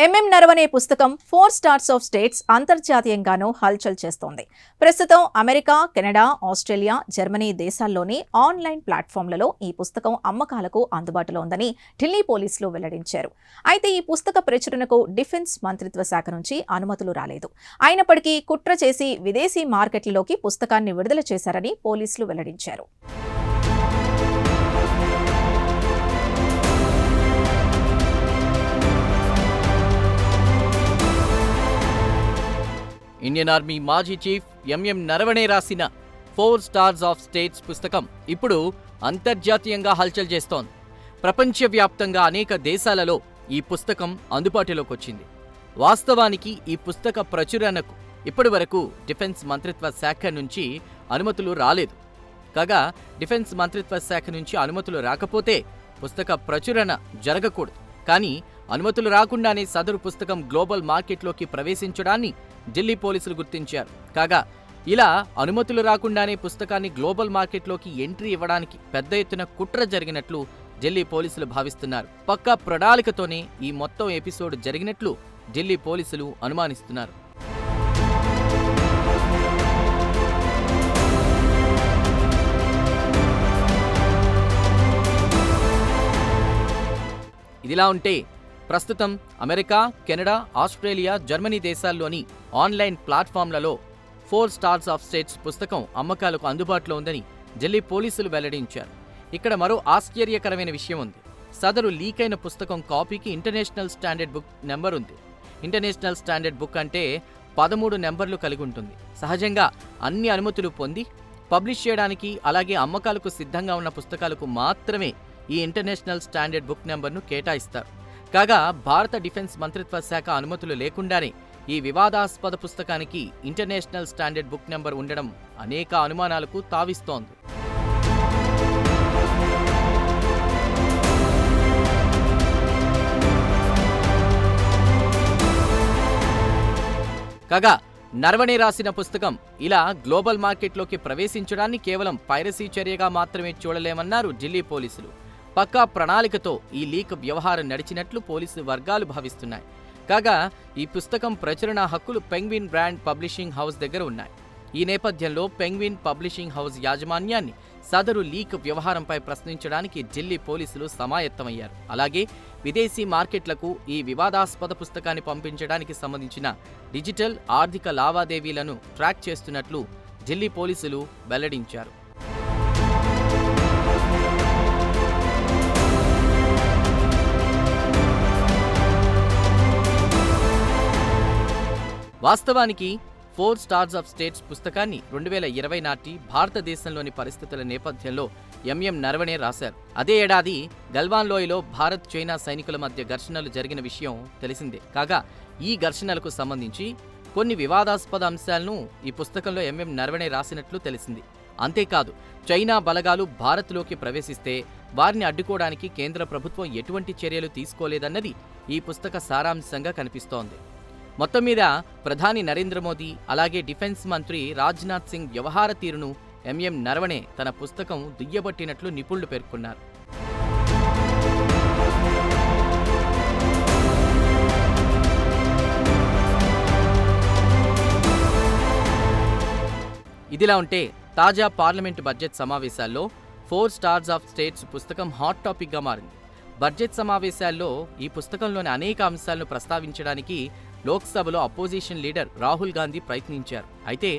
MM Naravane పుస్తకం 4 stars of states అంతర్జాతీయంగానూ హల్చల్ చేస్తోంది. ప్రస్తుతం అమెరికా, కెనడా, ఆస్ట్రేలియా, జర్మనీ దేశాల్లోని ఆన్లైన్ ప్లాట్ఫామ్లలో ఈ పుస్తకం అమ్మకాలకు అందుబాటులో ఉందని ఢిల్లీ పోలీసులు వెల్లడించారు. అయితే ఈ పుస్తక ప్రచురణకు డిఫెన్స్ మంత్రిత్వ శాఖ నుంచి అనుమతులు రాలేదు. అయినప్పటికీ కుట్ర చేసి విదేశీ మార్కెట్లలోకి పుస్తకాన్ని విడుదల చేశారని పోలీసులు వెల్లడించారు. ఇండియన్ ఆర్మీ మాజీ చీఫ్ ఎంఎం నరవణే రాసిన 4 స్టార్స్ ఆఫ్ స్టేట్స్ పుస్తకం ఇప్పుడు అంతర్జాతీయంగా హల్చల్ చేస్తోంది. ప్రపంచవ్యాప్తంగా అనేక దేశాలలో ఈ పుస్తకం అందుబాటులోకి వచ్చింది. వాస్తవానికి ఈ పుస్తక ప్రచురణకు ఇప్పటివరకు డిఫెన్స్ మంత్రిత్వ శాఖ నుంచి అనుమతులు రాలేదు. కాగా డిఫెన్స్ మంత్రిత్వ శాఖ నుంచి అనుమతులు రాకపోతే పుస్తక ప్రచురణ జరగకూడదు. కానీ అనుమతులు రాకుండానే సదరు పుస్తకం గ్లోబల్ మార్కెట్లోకి ప్రవేశించడాన్ని ఢిల్లీ పోలీసులు గుర్తించారు. కాగా ఇలా అనుమతులు రాకుండానే పుస్తకాన్ని గ్లోబల్ మార్కెట్లోకి ఎంట్రీ ఇవ్వడానికి పెద్ద ఎత్తున కుట్ర జరిగినట్లు ఢిల్లీ పోలీసులు భావిస్తున్నారు. పక్కా ప్రణాళికతోనే ఈ మొత్తం ఎపిసోడ్ జరిగినట్లు ఢిల్లీ పోలీసులు అనుమానిస్తున్నారు. ఇదిలా ఉంటే ప్రస్తుతం అమెరికా, కెనడా, ఆస్ట్రేలియా, జర్మనీ దేశాల్లోని ఆన్లైన్ ప్లాట్ఫామ్లలో 4 స్టార్స్ ఆఫ్ స్టేట్స్ పుస్తకం అమ్మకాలకు అందుబాటులో ఉందని ఢిల్లీ పోలీసులు వెల్లడించారు. ఇక్కడ మరో ఆశ్చర్యకరమైన విషయం ఉంది. సదరు లీక్ అయిన పుస్తకం కాపీకి ఇంటర్నేషనల్ స్టాండర్డ్ బుక్ నెంబర్ ఉంది. ఇంటర్నేషనల్ స్టాండర్డ్ బుక్ అంటే 13 నెంబర్లు కలిగి ఉంటుంది. సహజంగా అన్ని అనుమతులు పొంది పబ్లిష్ చేయడానికి అలాగే అమ్మకాలకు సిద్ధంగా ఉన్న పుస్తకాలకు మాత్రమే ఈ ఇంటర్నేషనల్ స్టాండర్డ్ బుక్ నెంబర్ను కేటాయిస్తారు. కాగా భారత డిఫెన్స్ మంత్రిత్వ శాఖ అనుమతులు లేకుండానే ఈ వివాదాస్పద పుస్తకానికి ఇంటర్నేషనల్ స్టాండర్డ్ బుక్ నెంబర్ ఉండడం అనేక అనుమానాలకు తావిస్తోంది. కాగా నరవణే రాసిన పుస్తకం ఇలా గ్లోబల్ మార్కెట్లోకి ప్రవేశించడాన్ని కేవలం పైరసీ చర్యగా మాత్రమే చూడలేమన్నారు ఢిల్లీ పోలీసులు. పక్కా ప్రణాళికతో ఈ లీక్ వ్యవహారం నడిచినట్లు పోలీసు వర్గాలు భావిస్తున్నాయి. కాగా ఈ పుస్తకం ప్రచురణ హక్కులు పెంగ్విన్ బ్రాండ్ పబ్లిషింగ్ హౌస్ దగ్గర ఉన్నాయి. ఈ నేపథ్యంలో పెంగ్విన్ పబ్లిషింగ్ హౌస్ యాజమాన్యాన్ని సదరు లీక్ వ్యవహారంపై ప్రశ్నించడానికి ఢిల్లీ పోలీసులు సమాయత్తమయ్యారు. అలాగే విదేశీ మార్కెట్లకు ఈ వివాదాస్పద పుస్తకాన్ని పంపించడానికి సంబంధించిన డిజిటల్ ఆర్థిక లావాదేవీలను ట్రాక్ చేస్తున్నట్లు ఢిల్లీ పోలీసులు వెల్లడించారు. వాస్తవానికి 4 స్టార్స్ ఆఫ్ స్టేట్స్ పుస్తకాన్ని 2020 నాటి భారతదేశంలోని పరిస్థితుల నేపథ్యంలో ఎంఎం నరవణే రాశారు. అదే ఏడాది గల్వాన్ లోయలో భారత్, చైనా సైనికుల మధ్య ఘర్షణలు జరిగిన విషయం తెలిసిందే. కాగా ఈ ఘర్షణలకు సంబంధించి కొన్ని వివాదాస్పద అంశాలను ఈ పుస్తకంలో ఎంఎం నరవణే రాసినట్లు తెలిసింది. అంతేకాదు చైనా బలగాలు భారత్లోకి ప్రవేశిస్తే వారిని అడ్డుకోవడానికి కేంద్ర ప్రభుత్వం ఎటువంటి చర్యలు తీసుకోలేదన్నది ఈ పుస్తక సారాంశంగా కనిపిస్తోంది. మొత్తం మీద ప్రధాని నరేంద్ర మోదీ అలాగే డిఫెన్స్ మంత్రి రాజ్నాథ్ సింగ్ వ్యవహార తీరును ఎంఎం నరవణే తన పుస్తకం దుయ్యబట్టినట్లు నిపుణులు పేర్కొన్నారు. ఇదిలా ఉంటే తాజా పార్లమెంటు బడ్జెట్ సమావేశాల్లో 4 స్టార్స్ ఆఫ్ స్టేట్స్ పుస్తకం హాట్ టాపిక్గా మారింది. బడ్జెట్ సమావేశాల్లో ఈ పుస్తకంలోని అనేక అంశాలను ప్రస్తావించడానికి లోక్సభలో అపోజిషన్ లీడర్ రాహుల్ గాంధీ ప్రయత్నించారు. అయితే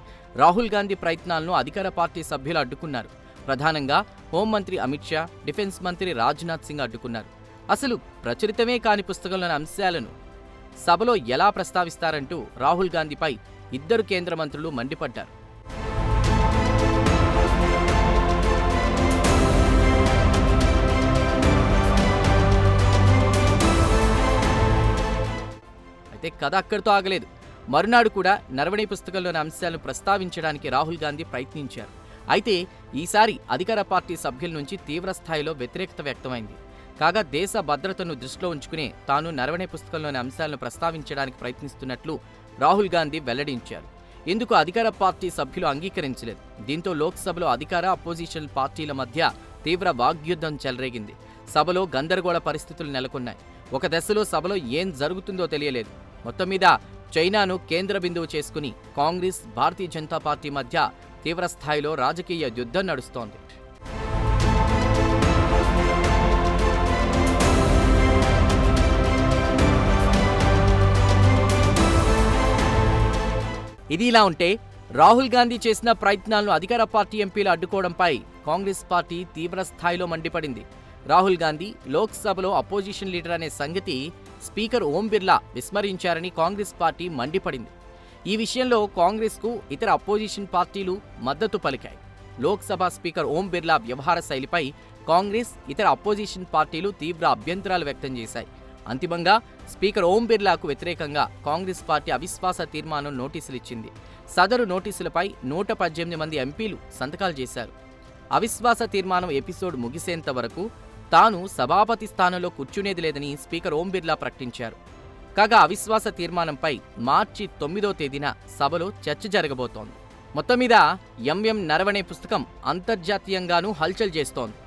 రాహుల్ గాంధీ ప్రయత్నాలను అధికార పార్టీ సభ్యులు అడ్డుకున్నారు. ప్రధానంగా హోంమంత్రి అమిత్ షా, డిఫెన్స్ మంత్రి రాజ్నాథ్ సింగ్ అడ్డుకున్నారు. అసలు ప్రచురితమే కాని పుస్తకంలోని అంశాలను సభలో ఎలా ప్రస్తావిస్తారంటూ రాహుల్ గాంధీపై ఇద్దరు కేంద్ర మంత్రులు మండిపడ్డారు. కథ అక్కడితో ఆగలేదు. మరునాడు కూడా నరవణే పుస్తకంలోని అంశాలను ప్రస్తావించడానికి రాహుల్ గాంధీ ప్రయత్నించారు. అయితే ఈసారి అధికార పార్టీ సభ్యుల నుంచి తీవ్ర స్థాయిలో వ్యతిరేకత వ్యక్తమైంది. కాగా దేశ భద్రతను దృష్టిలో ఉంచుకునే తాను నరవణే పుస్తకంలోని అంశాలను ప్రస్తావించడానికి ప్రయత్నిస్తున్నట్లు రాహుల్ గాంధీ వెల్లడించారు. ఇందుకు అధికార పార్టీ సభ్యులు అంగీకరించలేదు. దీంతో లోక్సభలో అధికార, అపోజిషన్ పార్టీల మధ్య తీవ్ర వాగ్యుద్ధం చెలరేగింది. సభలో గందరగోళ పరిస్థితులు నెలకొన్నాయి. ఒక దశలో సభలో ఏం జరుగుతుందో తెలియలేదు. మొత్తం మీద చైనాను కేంద్ర బిందువు చేసుకుని కాంగ్రెస్, భారతీయ జనతా పార్టీ మధ్య తీవ్ర స్థాయిలో రాజకీయ యుద్ధం నడుస్తోంది. ఇది ఇలా ఉంటే రాహుల్ గాంధీ చేసిన ప్రయత్నాలను అధికార పార్టీ ఎంపీలు అడ్డుకోవడంపై కాంగ్రెస్ పార్టీ తీవ్ర స్థాయిలో మండిపడింది. రాహుల్ గాంధీ లోక్సభలో అపోజిషన్ లీడర్ అనే సంగతి స్పీకర్ ఓం బిర్లా విస్మరించారని కాంగ్రెస్ పార్టీ మండిపడింది. ఈ విషయంలో కాంగ్రెస్కు ఇతర అపోజిషన్ పార్టీలు మద్దతు పలికాయి. లోక్సభ స్పీకర్ ఓం బిర్లా వ్యవహార శైలిపై కాంగ్రెస్, ఇతర అపోజిషన్ పార్టీలు తీవ్ర అభ్యంతరాలు వ్యక్తం చేశాయి. అంతిమంగా స్పీకర్ ఓం బిర్లాకు వ్యతిరేకంగా కాంగ్రెస్ పార్టీ అవిశ్వాస తీర్మానం నోటీసులు ఇచ్చింది. సదరు నోటీసులపై 118 మంది ఎంపీలు సంతకాలు చేశారు. అవిశ్వాస తీర్మానం ఎపిసోడ్ ముగిసేంత వరకు తాను సభాపతి స్థానంలో కూర్చునేది లేదని స్పీకర్ ఓం బిర్లా ప్రకటించారు. కాగా అవిశ్వాస తీర్మానంపై మార్చి 9వ తేదీన సభలో చర్చ జరగబోతోంది. మొత్తం మీద ఎంఎం నరవణే పుస్తకం అంతర్జాతీయంగానూ హల్చల్ చేస్తోంది.